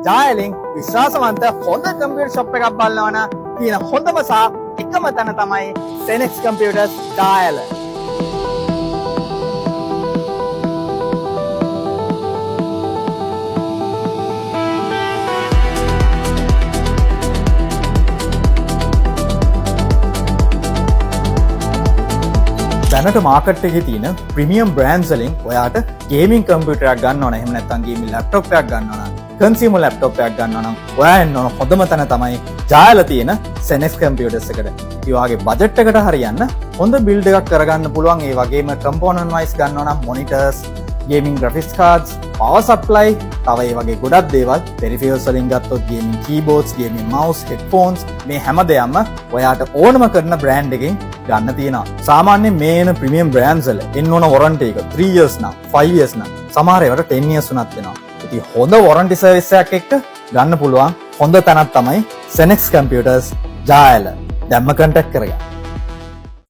ජායලින් විශ්වාසවන්ත හොඳ computer shop එකක් බලනවා නම් තියෙන හොඳම සහ එකම තැන තමයි Senex Computers ජායල. දැනට මාකට් එකේ තියෙන ප්‍රීමියම් බ්‍රෑන්ඩ්ස් වලින් ඔයාට ගේමින් කම්පියුටර් එකක් ගන්න ඕන, එහෙම නැත්නම් ගේමින් ලැප්ටොප් එකක් ගන්න ඕන, කන්සියුමර් ලැප්ටොප් එකක් ගන්න ඕන නම් ඔයා එන්න ඕන හොඳම තැන තමයි ජායල තියෙන Senex Computers එකට. ඒ වගේ බජට් එකට හරියන්න හොඳ බිල්ඩ් එකක් කරගන්න පුළුවන්. ඒ වගේම කම්පෝනන්ට් වයිස් ගන්න ඕන නම් monitors, gaming graphics cards, power supply, තව ඒ වගේ ගොඩක් දේවල් පෙරිෆියර්ස් වලින් ගත්තොත් ගේමින් කීබෝඩ්ස්, ගේමින් මවුස්, හෙඩ්ෆෝන්ස්, මේ හැම දෙයක්ම ඔයාට ඕනම කරන බ්‍රෑන්ඩ් එකකින් ගන්න තියෙනවා. සාමාන්‍යයෙන් මේන ප්‍රීමියම් බ්‍රෑන්ඩ්ස් වල එන්න ඕන වොරන්ටි එක 3 years නම් 5 years නම් සමහර ඒවාට 10 years උනත් වෙනවා. ඉතින් හොඳ වොරන්ටි සර්විස් එකක් එක්ක ගන්න පුළුවන් හොඳ තැනක් තමයි Senex Computers ජායල. දැම්ම කන්ටැක්ට් කරගන්න.